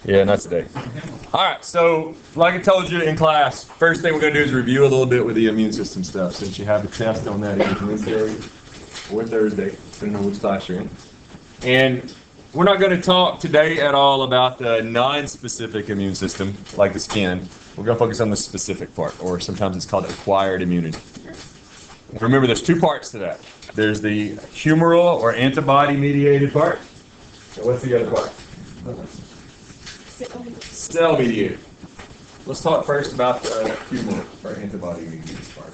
Yeah, not today. All right, so like I told you in class, first thing we're going to do is review a little bit with the immune system stuff, since you have the test on that either Wednesday or Thursday, depending on which class you're in. And we're not going to talk today at all about the non-specific immune system, like the skin. We're going to focus on the specific part, or sometimes it's called acquired immunity. Remember, there's two parts to that. There's the humoral or antibody-mediated part. And what's the other part? Cell-mediated. Let's talk first about the humoral or antibody-mediated part.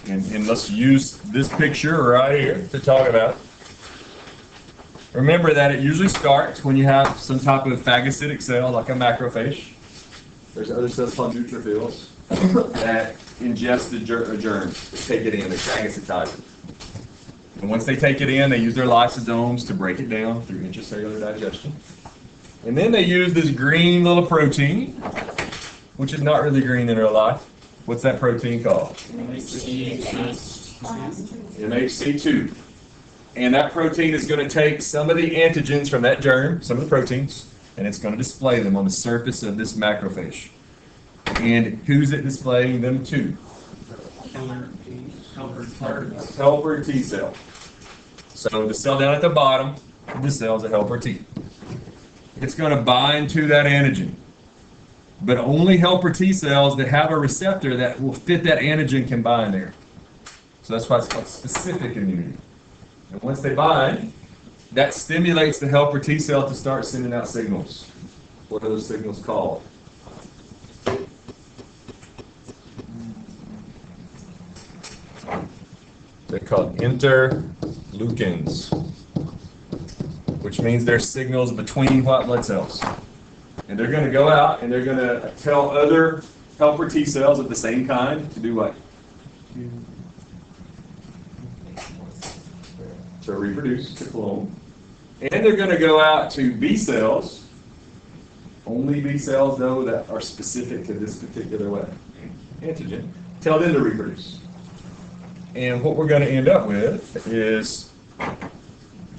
And let's use this picture right here to talk about. Remember that it usually starts when you have some type of phagocytic cell, like a macrophage. There's other cells called neutrophils that ingest the germ. They take it in, they phagocytize it. And once they take it in, they use their lysosomes to break it down through intracellular digestion. And then they use this green little protein, which is not really green in real life. What's that protein called? MHC2. And that protein is going to take some of the antigens from that germ, some of the proteins, and it's going to display them on the surface of this macrophage. And who's it displaying them to? Helper T cell. So the cell down at the bottom of the cell is a helper T. It's going to bind to that antigen. But only helper T cells that have a receptor that will fit that antigen can bind there. So that's why it's called specific immunity. And once they bind, that stimulates the helper T cell to start sending out signals. What are those signals called? They're called interleukins, which means they're signals between white blood cells. And they're going to go out and they're going to tell other helper T cells of the same kind to do what? To reproduce, to clone. And they're going to go out to B cells, only B cells though that are specific to this particular antigen, tell them to reproduce. And what we're going to end up with is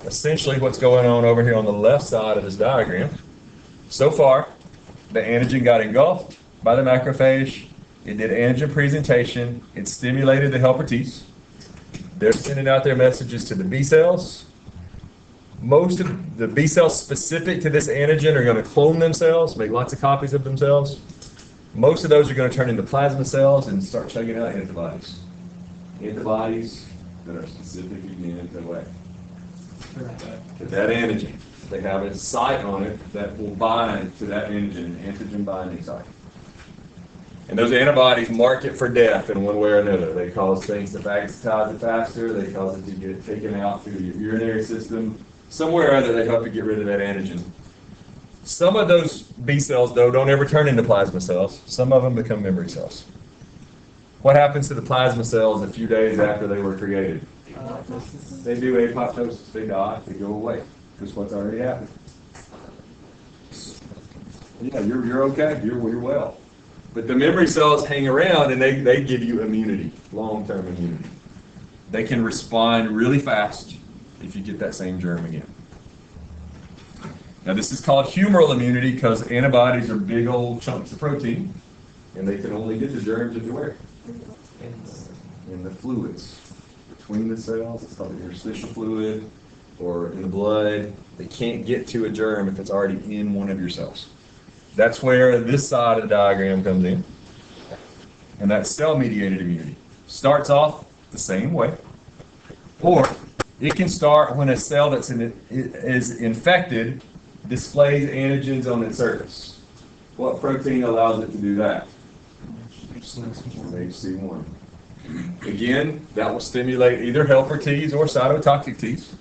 essentially what's going on over here on the left side of this diagram. So far, the antigen got engulfed by the macrophage. It did antigen presentation. It stimulated the helper T's. They're sending out their messages to the B cells. Most of the B cells specific to this antigen are going to clone themselves, make lots of copies of themselves. Most of those are going to turn into plasma cells and start chugging out antibodies. Antibodies that are specific again to what? To that antigen. They have a site on it that will bind to that antigen binding site. And those antibodies mark it for death in one way or another. They cause things to phagocytize it faster. They cause it to get taken out through your urinary system. Somewhere or other, they help you get rid of that antigen. Some of those B cells, though, don't ever turn into plasma cells. Some of them become memory cells. What happens to the plasma cells a few days after they were created? They do apoptosis. They die. They go away. Because what's already happened. Yeah, you're okay. You're well. But the memory cells hang around and they give you immunity, long-term immunity. They can respond really fast if you get that same germ again. Now this is called humoral immunity because antibodies are big old chunks of protein and they can only get the germs into where? In the fluids. Between the cells, it's called the interstitial fluid, or in the blood. They can't get to a germ if it's already in one of your cells. That's where this side of the diagram comes in. And that's cell-mediated immunity. Starts off the same way. Or it can start when a cell that's is infected displays antigens on its surface. What protein allows it to do that? HC1. Again, that will stimulate either helper T's or cytotoxic T's.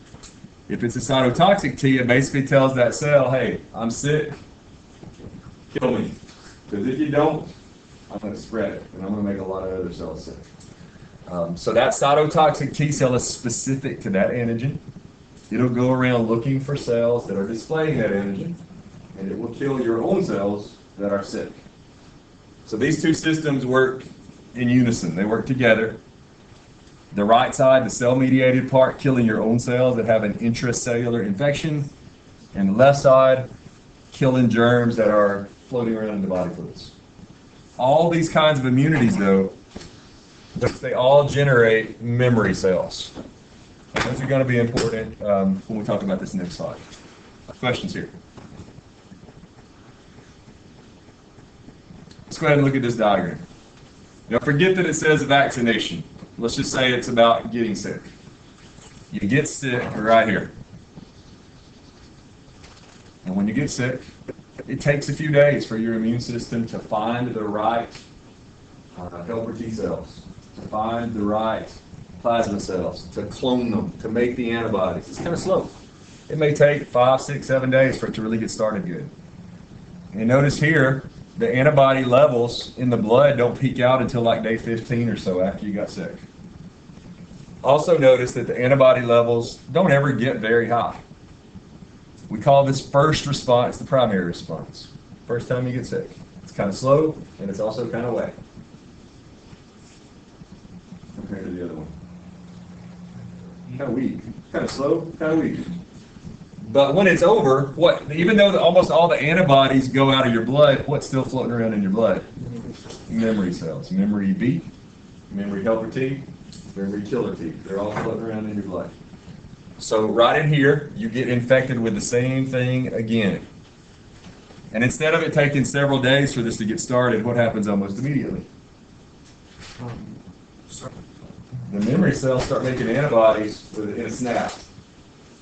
If it's a cytotoxic T, it basically tells that cell, hey, I'm sick. Kill me. Because if you don't, I'm going to spread it, and I'm going to make a lot of other cells sick. So that cytotoxic T cell is specific to that antigen. It'll go around looking for cells that are displaying that antigen, and it will kill your own cells that are sick. So these two systems work in unison. They work together. The right side, the cell-mediated part, killing your own cells that have an intracellular infection, and the left side, killing germs that are floating around in the body fluids. All these kinds of immunities, though, they all generate memory cells. And those are going to be important when we talk about this next slide. Questions here? Let's go ahead and look at this diagram. Now, forget that it says vaccination. Let's just say it's about getting sick. You get sick right here. And when you get sick, it takes a few days for your immune system to find the right helper T cells, to find the right plasma cells, to clone them, to make the antibodies. It's kind of slow. It may take 5, 6, 7 days for it to really get started good. And notice here, the antibody levels in the blood don't peak out until like day 15 or so after you got sick. Also notice that the antibody levels don't ever get very high. We call this first response the primary response. First time you get sick. It's kind of slow, and it's also kind of wet compared to the other one. Kind of weak. Kind of slow, kind of weak. But when it's over, even though almost all the antibodies go out of your blood, what's still floating around in your blood? Memory cells. Memory B, memory helper T, memory killer T. They're all floating around in your blood. So right in here, you get infected with the same thing again. And instead of it taking several days for this to get started, what happens almost immediately? The memory cells start making antibodies in a snap.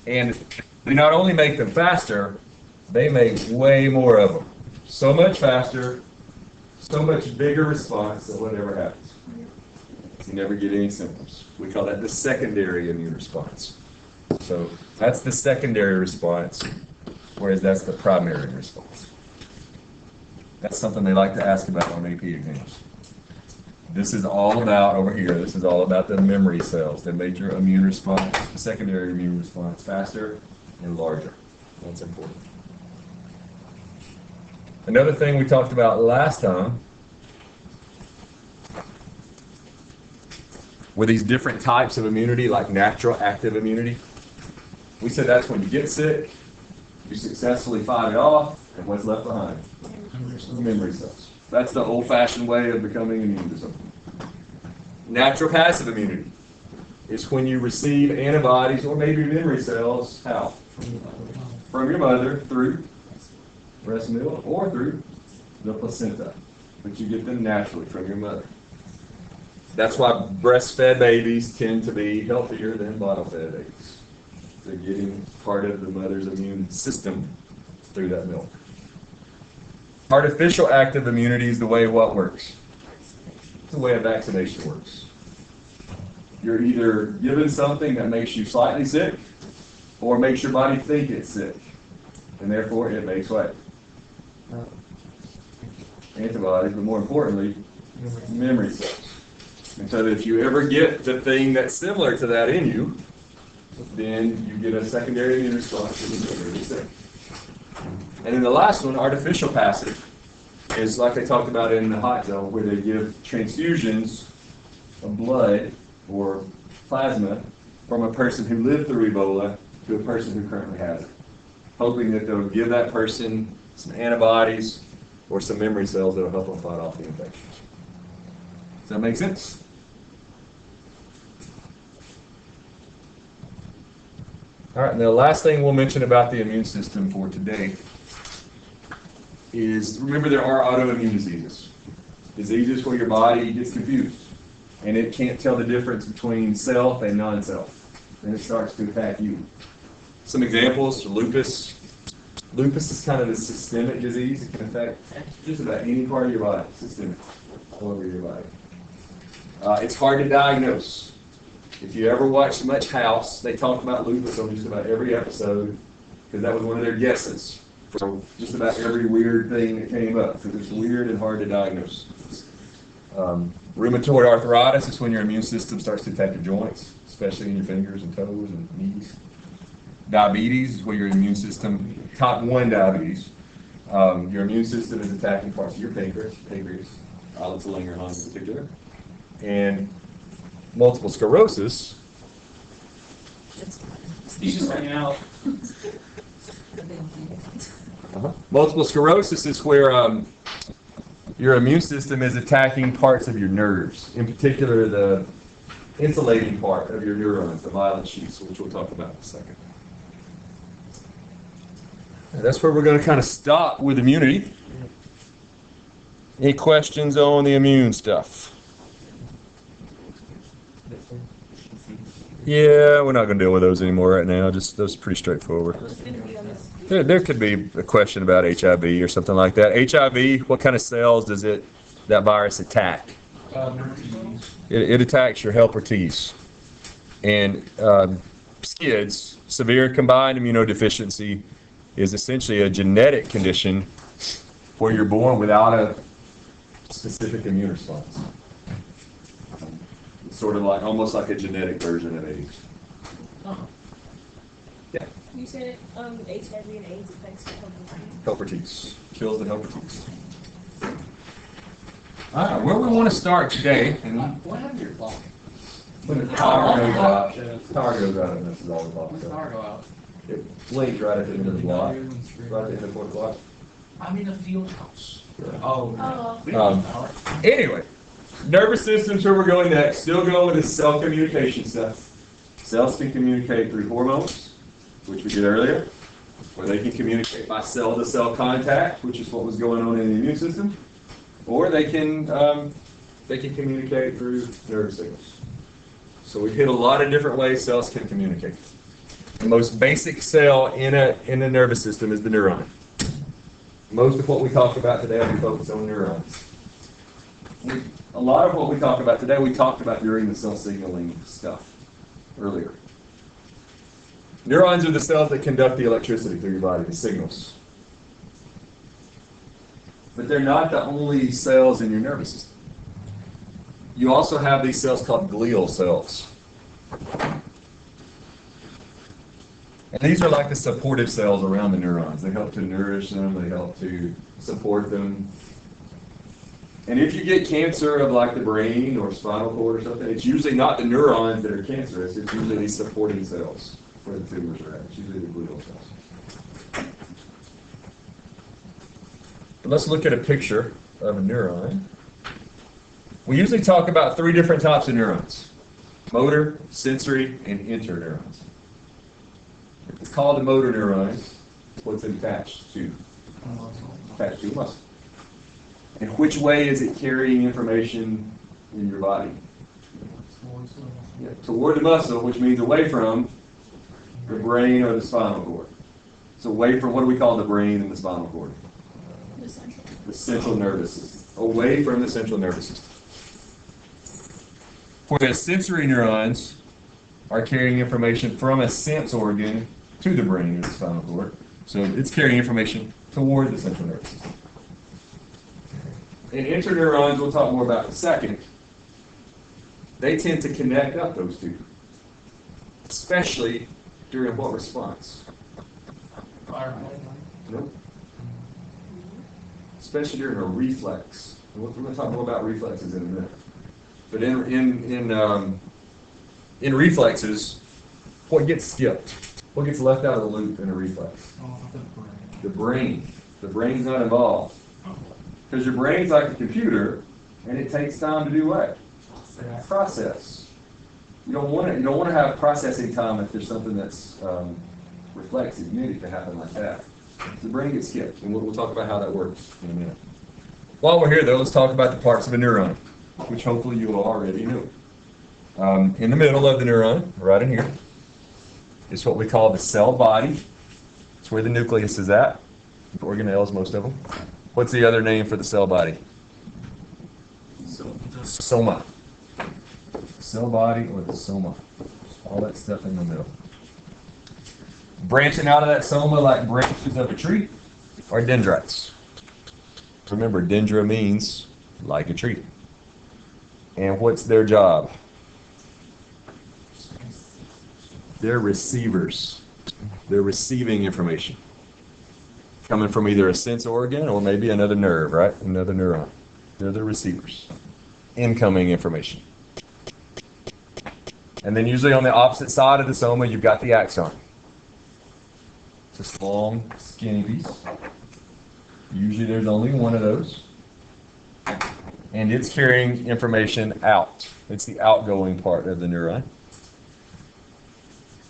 And they not only make them faster, they make way more of them. So much faster, so much bigger response than whatever happens. You never get any symptoms. We call that the secondary immune response. So that's the secondary response, whereas that's the primary response. That's something they like to ask about on AP exams. This is all about, over here, this is all about the memory cells that make your immune response, the secondary immune response, faster and larger. That's important. Another thing we talked about last time were these different types of immunity, like natural active immunity. We said that's when you get sick, you successfully fight it off, and what's left behind? Memory cells. That's the old-fashioned way of becoming immune to something. Natural passive immunity is when you receive antibodies or maybe memory cells, how? From your mother through breast milk or through the placenta. But you get them naturally from your mother. That's why breastfed babies tend to be healthier than bottle-fed babies. They're getting part of the mother's immune system through that milk. Artificial active immunity is the way what works? It's the way a vaccination works. You're either given something that makes you slightly sick or makes your body think it's sick. And therefore it makes what? Antibodies, but more importantly, memory cells. And so that if you ever get the thing that's similar to that in you, then you get a secondary immune response and you get really sick. And then the last one, artificial passive, is like they talked about in the hot zone, where they give transfusions of blood or plasma from a person who lived through Ebola to a person who currently has it, hoping that they'll give that person some antibodies or some memory cells that will help them fight off the infection. Does that make sense? All right, and the last thing we'll mention about the immune system for today is, remember, there are autoimmune diseases. Diseases where your body gets confused and it can't tell the difference between self and non-self. And it starts to attack you. Some examples: lupus. Lupus is kind of a systemic disease. It can affect just about any part of your body, systemic, all over your body. It's hard to diagnose. If you ever watched much House, they talk about lupus on just about every episode, because that was one of their guesses for just about every weird thing that came up, because it's weird and hard to diagnose. Rheumatoid arthritis is when your immune system starts to attack your joints, especially in your fingers and toes and knees. Diabetes is where your immune system, type 1 diabetes, your immune system is attacking parts of your pancreas, islets of Langerhans in particular. And multiple sclerosis. He's just hanging out. Multiple sclerosis is where your immune system is attacking parts of your nerves, in particular the insulating part of your neurons, the myelin sheaths, which we'll talk about in a second. And that's where we're going to kind of stop with immunity. Any questions on the immune stuff? Yeah, we're not going to deal with those anymore right now. Just those are pretty straightforward. There could be a question about HIV or something like that. HIV, what kind of cells does that virus attack? It attacks your helper T's. And SCIDs, severe combined immunodeficiency, is essentially a genetic condition where you're born without a specific immune response. It's sort of like almost like a genetic version of AIDS. Yeah. You said HIV and AIDS affects the Helper T's. Kills the helper T's. All right, where we want to start today. What happened to your clock? When the power goes out, and this is all the clock. When the power go out? It blinks right at the end of the block, right at the end of the 4th block. I'm in a field house. Oh. Anyway, nervous system's where we're going next. Still going with the cell communication stuff. Cells can communicate through hormones, which we did earlier, or they can communicate by cell-to-cell contact, which is what was going on in the immune system, or they can communicate through nerve signals. So we've hit a lot of different ways cells can communicate. The most basic cell in the nervous system is the neuron. Most of what we talk about today will be focused on neurons. A lot of what we talk about today, we talked about during the cell signaling stuff earlier. Neurons are the cells that conduct the electricity through your body, the signals. But they're not the only cells in your nervous system. You also have these cells called glial cells. And these are like the supportive cells around the neurons. They help to nourish them, they help to support them. And if you get cancer of like the brain or spinal cord or something, it's usually not the neurons that are cancerous, it's usually these supporting cells where the tumors are at. It's usually the glial cells. But let's look at a picture of a neuron. We usually talk about 3 different types of neurons: motor, sensory, and interneurons. It's called a motor neuron. What's it attached to? Attached to a muscle. And which way is it carrying information in your body? Yeah, toward the muscle, which means away from the brain or the spinal cord. So away from, what do we call the brain and the spinal cord? The central nervous system. Away from the central nervous system. Whereas sensory neurons are carrying information from a sense organ to the brain or the spinal cord. So it's carrying information toward the central nervous system. And interneurons, we'll talk more about in a second, they tend to connect up those two, especially during what response? Nope. Especially during a reflex. We're going to talk more about reflexes in a minute. But in reflexes, what gets skipped? What gets left out of the loop in a reflex? The brain. The brain's not involved. Because your brain's like a computer, and it takes time to do what? Process. You don't want to have processing time if there's something that's reflexive. You need it to happen like that. So the brain gets skipped, and we'll talk about how that works in a minute. While we're here, though, let's talk about the parts of a neuron, which hopefully you already know. In the middle of the neuron, right in here, is what we call the cell body. It's where the nucleus is at. Organelles, most of them. What's the other name for the cell body? Soma. Cell body or the soma. All that stuff in the middle. Branching out of that soma like branches of a tree are dendrites. Remember, dendra means like a tree. And what's their job? They're receivers. They're receiving information. Coming from either a sense organ or maybe another nerve, right? Another neuron. They're the receivers. Incoming information. And then usually on the opposite side of the soma, you've got the axon. It's this long, skinny piece. Usually there's only one of those. And it's carrying information out. It's the outgoing part of the neuron.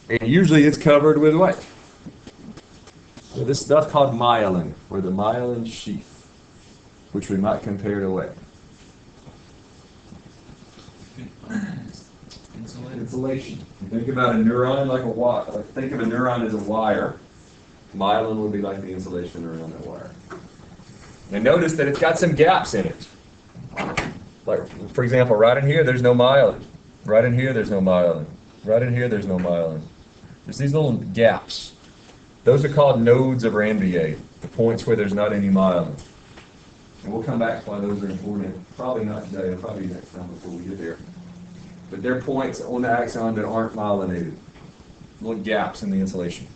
And usually it's covered with what? So this stuff called myelin, or the myelin sheath, which we might compare to what? Insulation. You think about a neuron like a wire. Think of a neuron as a wire. Myelin would be like the insulation around that wire. And notice that it's got some gaps in it. Like, for example, right in here, there's no myelin. Right in here, there's no myelin. Right in here, there's no myelin. There's these little gaps. Those are called nodes of Ranvier, the points where there's not any myelin. And we'll come back to why those are important. Probably not today, probably next time before we get there. But they're points on the axon that aren't myelinated. Little gaps in the insulation.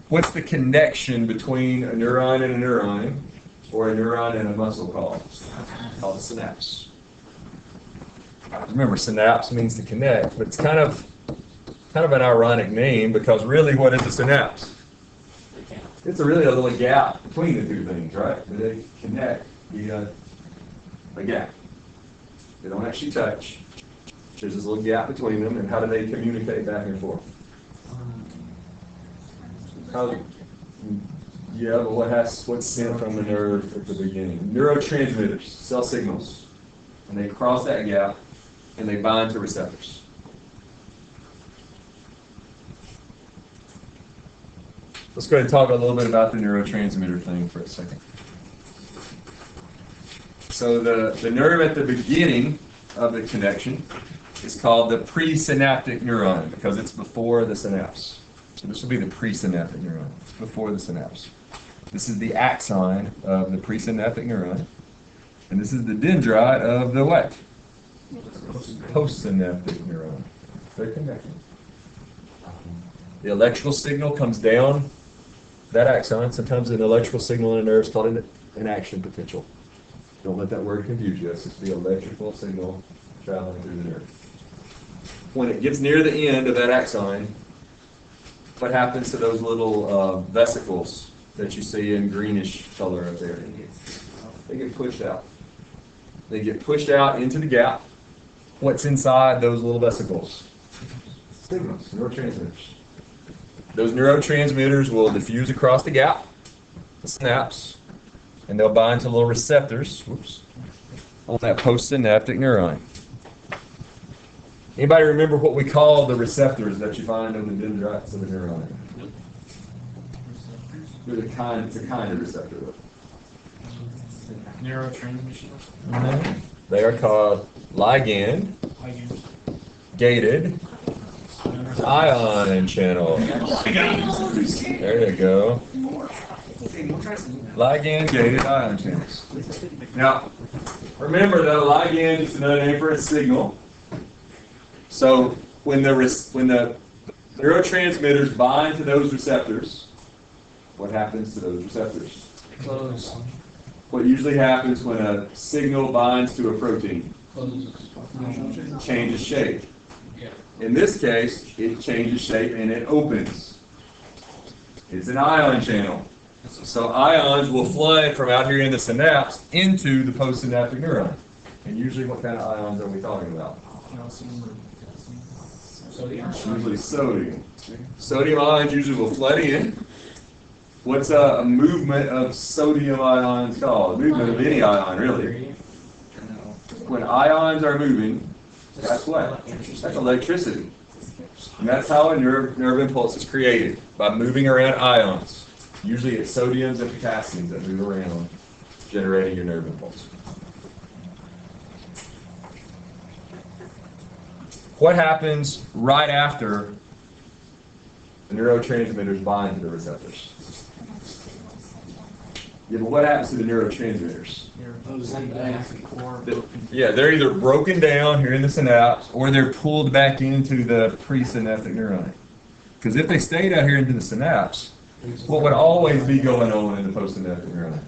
What's the connection between a neuron and a neuron, or a neuron and a muscle called? Called a synapse. Remember, synapse means to connect, but it's kind of an ironic name because really, what is a synapse? It's really a little gap between the two things, right? They connect via a gap. They don't actually touch. There's this little gap between them, and how do they communicate back and forth? But what's sent from the nerve at the beginning? Neurotransmitters, cell signals. And they cross that gap, and they bind to receptors. Let's go ahead and talk a little bit about the neurotransmitter thing for a second. So the nerve at the beginning of the connection is called the presynaptic neuron because it's before the synapse. So this will be the presynaptic neuron. It's before the synapse. This is the axon of the presynaptic neuron. And this is the dendrite of the what? Postsynaptic neuron. They're connected. The electrical signal comes down that axon. Sometimes an electrical signal in a nerve is called an action potential. Don't let that word confuse you. It's just the electrical signal traveling through the nerve. When it gets near the end of that axon, what happens to those little vesicles that you see in greenish color up there? They get pushed out. They get pushed out into the gap. What's inside those little vesicles? Signals, neurotransmitters. Those neurotransmitters will diffuse across the gap, the synapse, and they'll bind to little receptors, on that postsynaptic neuron. Anybody remember what we call the receptors that you find on the dendrites of the neuron? It's a kind of receptor. Neurotransmission. They are called ligand-gated ion channel. There you go. Ligand-gated ion channels. Now, remember that a ligand is another name for a signal. So when the neurotransmitters bind to those receptors, what happens to those receptors? Close. What usually happens when a signal binds to a protein? Close. Changes shape. Yeah. In this case, it changes shape and it opens. It's an ion channel. So ions will flood from out here in the synapse into the postsynaptic neuron. And usually what kind of ions are we talking about? Sodium. Usually sodium. Sodium ions usually will flood in. What's a movement of sodium ions called? Movement of any ion, really. When ions are moving, that's what? That's electricity. And that's how a nerve impulse is created, by moving around ions. Usually it's sodiums and potassiums that move around, generating your nerve impulse. What happens right after the neurotransmitters bind to the receptors? Yeah, but what happens to the neurotransmitters? Yeah, they're either broken down here in the synapse or they're pulled back into the presynaptic neuron. Because if they stayed out here into the synapse, what would always be going on in the postsynaptic neuron?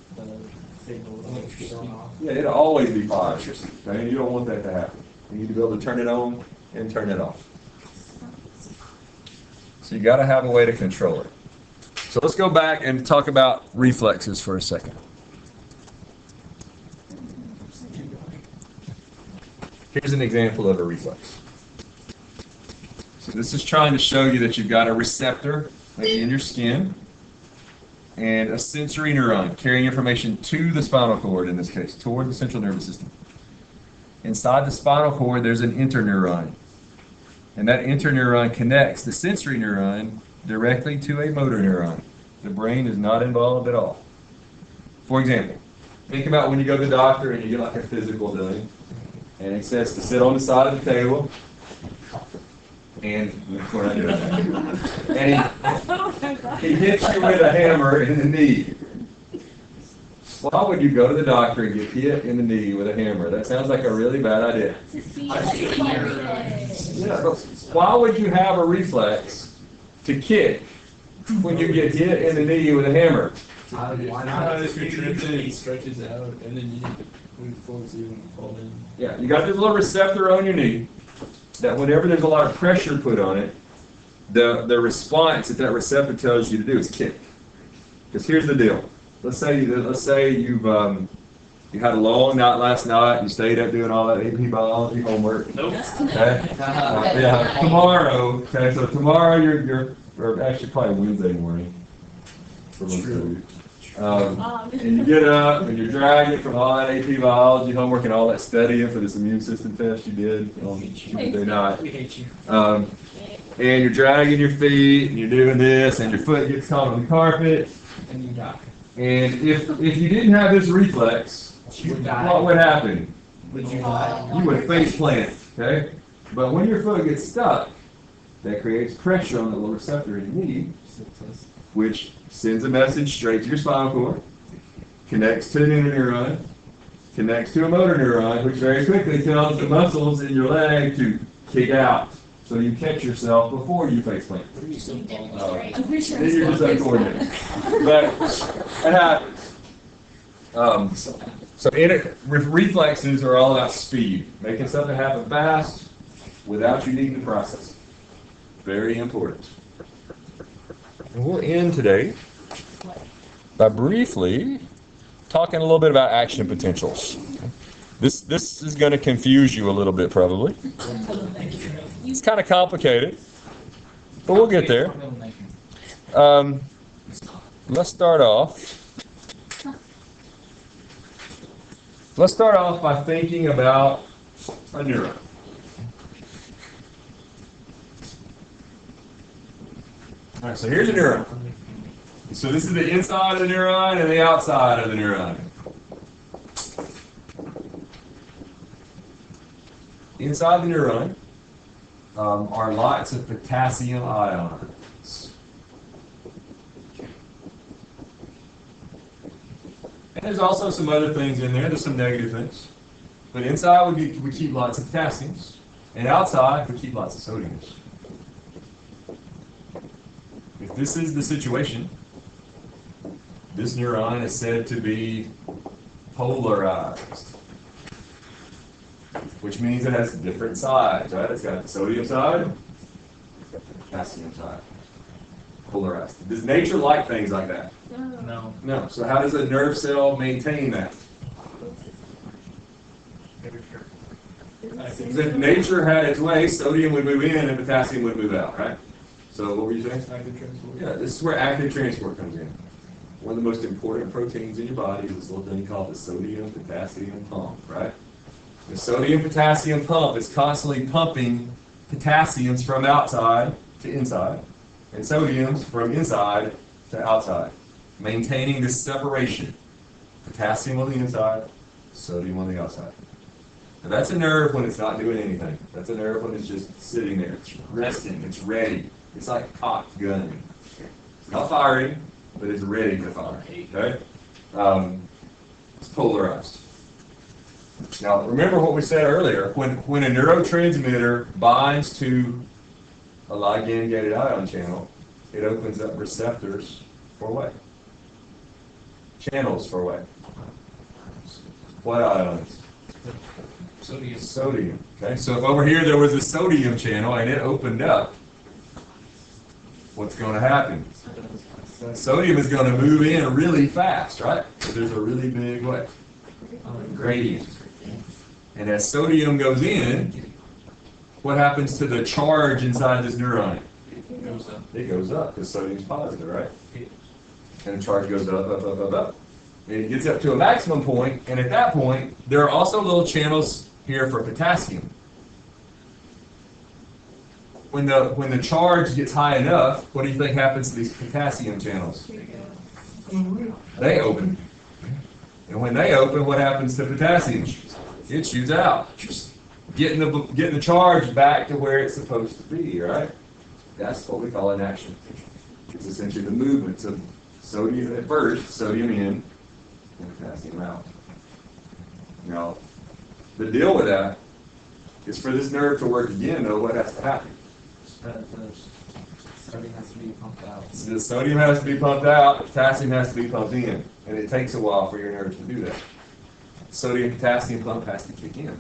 Yeah, it'll always be fired. Okay? You don't want that to happen. You need to be able to turn it on and turn it off. So you got to have a way to control it. So let's go back and talk about reflexes for a second. Here's an example of a reflex. So this is trying to show you that you've got a receptor, maybe in your skin, and a sensory neuron carrying information to the spinal cord, in this case, toward the central nervous system. Inside the spinal cord, there's an interneuron. And that interneuron connects the sensory neuron directly to a motor neuron. The brain is not involved at all. For example, think about when you go to the doctor and you get like a physical done, and he says to sit on the side of the table, and we're not doing that. And he hits you with a hammer in the knee. Why would you go to the doctor and get hit in the knee with a hammer? That sounds like a really bad idea. Yeah, but why would you have a reflex to kick when you get hit in the knee with a hammer? Why not? If you're tripping, it stretches out, and then you move forward so you won't fall in. Yeah, you got this little receptor on your knee that whenever there's a lot of pressure put on it, the response that receptor tells you to do is kick. Because here's the deal. Let's say you've you had a long night last night. You stayed up doing all that AP biology homework. Nope. Okay. Yeah. Tomorrow. Okay. So tomorrow or actually probably Wednesday morning. For most of you. And you get up and you're dragging from all that AP biology homework and all that studying for this immune system test you did on Tuesday night. We hate you. And you're dragging your feet and you're doing this and your foot gets caught on the carpet. And you die. And if you didn't have this reflex, You would die. what would happen? Would you die? You would face plant, okay? But when your foot gets stuck, that creates pressure on the little receptor in your knee, which sends a message straight to your spinal cord, connects to an interneuron, connects to a motor neuron, which very quickly tells the muscles in your leg to kick out. So you catch yourself before you face plant. Then you're just uncoordinated. But it happens. So reflexes are all about speed, making something happen fast without you needing to process it. Very important. And we'll end today by briefly talking a little bit about action potentials. This is going to confuse you a little bit probably. It's kind of complicated, but we'll get there. Let's start off. Let's start off by thinking about a neuron. All right, so here's a neuron. So this is the inside of the neuron and the outside of the neuron. Inside the neuron are lots of potassium ions. And there's also some other things in there. There's some negative things. But inside we keep lots of potassiums. And outside we keep lots of sodiums. If this is the situation, this neuron is said to be polarized, which means it has different sides, right? It's got the sodium side, the potassium side. Polarized. Does nature like things like that? No. No. So how does a nerve cell maintain that? Because if nature had its way, sodium would move in and potassium would move out, right? So what were you saying? Active transport. Yeah, this is where active transport comes in. One of the most important proteins in your body is this little thing called the sodium-potassium pump, right? The sodium-potassium pump is constantly pumping potassiums from outside to inside, and sodiums from inside to outside, maintaining this separation. Potassium on the inside, sodium on the outside. Now that's a nerve when it's not doing anything. That's a nerve when it's just sitting there. It's resting. It's ready. It's like cocked gun. It's not firing, but it's ready to fire. Okay? It's polarized. Now, remember what we said earlier. When a neurotransmitter binds to a ligand-gated ion channel, it opens up receptors for what? Channels for what? What ions? Sodium. Sodium. Okay, so if over here there was a sodium channel and it opened up, what's going to happen? Sodium is going to move in really fast, right? So there's a really big what? Gradient. And as sodium goes in, what happens to the charge inside this neuron? It goes up. It goes up because sodium's positive, right? And the charge goes up, up, up, up, up. And it gets up to a maximum point, and at that point, there are also little channels here for potassium. When the charge gets high enough, what do you think happens to these potassium channels? They open. And when they open, what happens to potassium? It shoots out, getting the charge back to where it's supposed to be, right? That's what we call an action. It's essentially the movements of sodium at first, sodium in, and potassium out. Now, the deal with that is for this nerve to work again, though, what has to happen? Sodium has to be pumped out. So the sodium has to be pumped out, potassium has to be pumped in, and it takes a while for your nerves to do that. Sodium potassium pump has to kick in.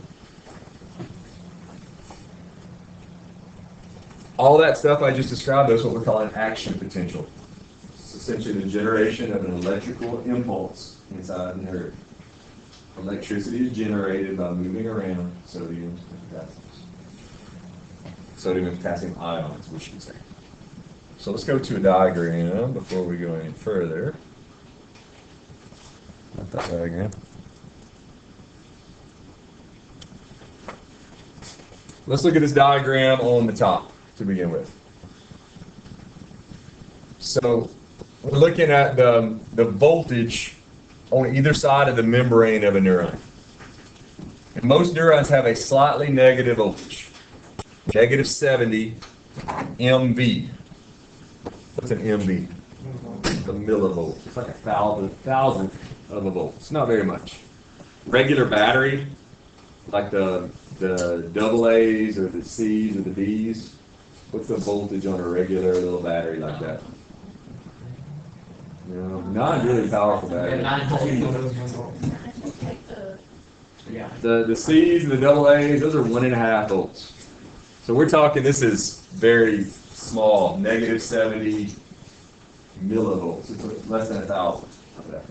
All that stuff I just described is what we call an action potential. It's essentially the generation of an electrical impulse inside the nerve. Electricity is generated by moving around sodium and potassium. Sodium and potassium ions, we should say. So let's go to a diagram before we go any further. Not that diagram. Let's look at this diagram on the top to begin with. So we're looking at the voltage on either side of the membrane of a neuron. And most neurons have a slightly negative voltage, negative 70 MV. What's an MV? A millivolt. It's like a thousandth of a volt. It's not very much. Regular battery, like the double A's or the C's or the D's, what's the voltage on a regular little battery like that? You know, not really powerful battery. The C's and the double A's, those are 1.5 volts. So we're talking, this is very small, negative 70 millivolts. It's less than 1,000 of that.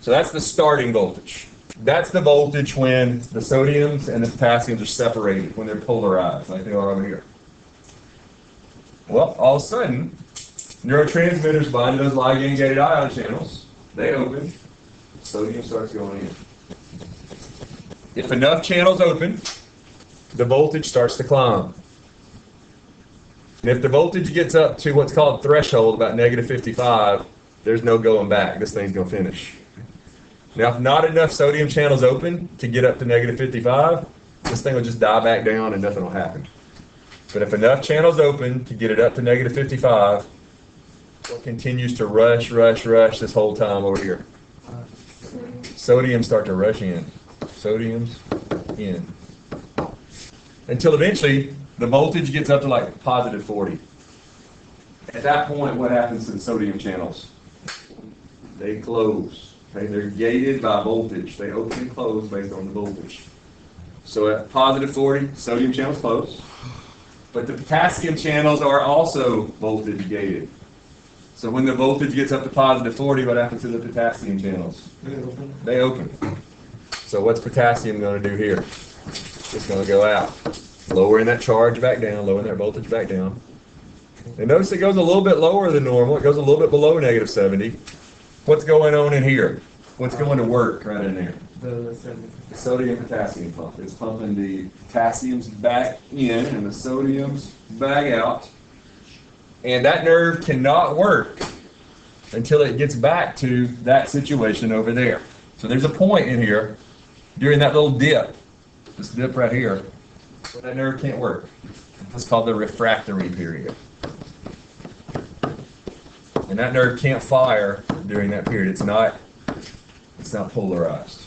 So that's the starting voltage. That's the voltage when the sodiums and the potassiums are separated, when they're polarized, like they are over here. Well, all of a sudden, neurotransmitters bind to those ligand-gated ion channels. They open. Sodium starts going in. If enough channels open, the voltage starts to climb. And if the voltage gets up to what's called threshold, about negative 55, there's no going back. This thing's going to finish. Now, if not enough sodium channels open to get up to negative 55, this thing will just die back down and nothing will happen. But if enough channels open to get it up to negative 55, it continues to rush this whole time over here. Sodiums start to rush in. Sodium's in. Until eventually, the voltage gets up to like positive 40. At that point, what happens to the sodium channels? They close. Okay, they're gated by voltage. They open and close based on the voltage. So at positive 40, sodium channels close. But the potassium channels are also voltage gated. So when the voltage gets up to positive 40, what happens to the potassium channels? They open. So what's potassium going to do here? It's going to go out. Lowering that charge back down, lowering that voltage back down. And notice it goes a little bit lower than normal. It goes a little bit below negative 70. What's going on in here? What's going to work right in there? The sodium potassium pump. It's pumping the potassiums back in and the sodiums back out. And that nerve cannot work until it gets back to that situation over there. So there's a point in here during that little dip, this dip right here, where that nerve can't work. It's called the refractory period. And that nerve can't fire during that period. It's not polarized.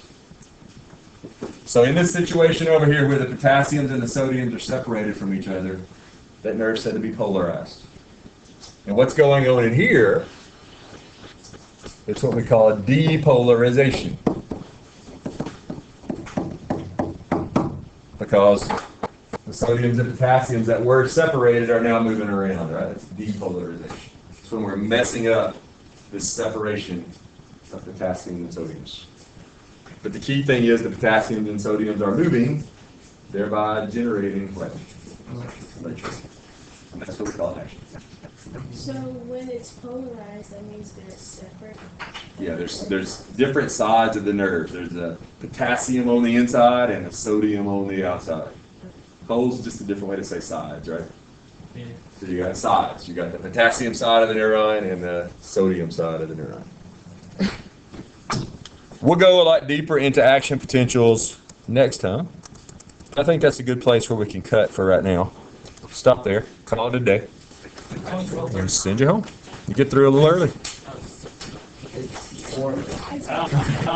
So in this situation over here where the potassiums and the sodiums are separated from each other, that nerve's said to be polarized. And what's going on in here, it's what we call a depolarization. Because the sodiums and potassiums that were separated are now moving around, right? It's depolarization. It's when we're messing up this separation of potassium and sodium. But the key thing is the potassiums and sodiums are moving, thereby generating what? Electricity. And that's what we call action. So when it's polarized, that means they're separate. Yeah, there's different sides of the nerve. There's a potassium on the inside and a sodium on the outside. Poles is just a different way to say sides, right? Yeah. So you got sides. You got the potassium side of the neuron and the sodium side of the neuron. We'll go a lot deeper into action potentials next time. I think that's a good place where we can cut for right now. Stop there. Call it a day. And send you home. You get through a little early.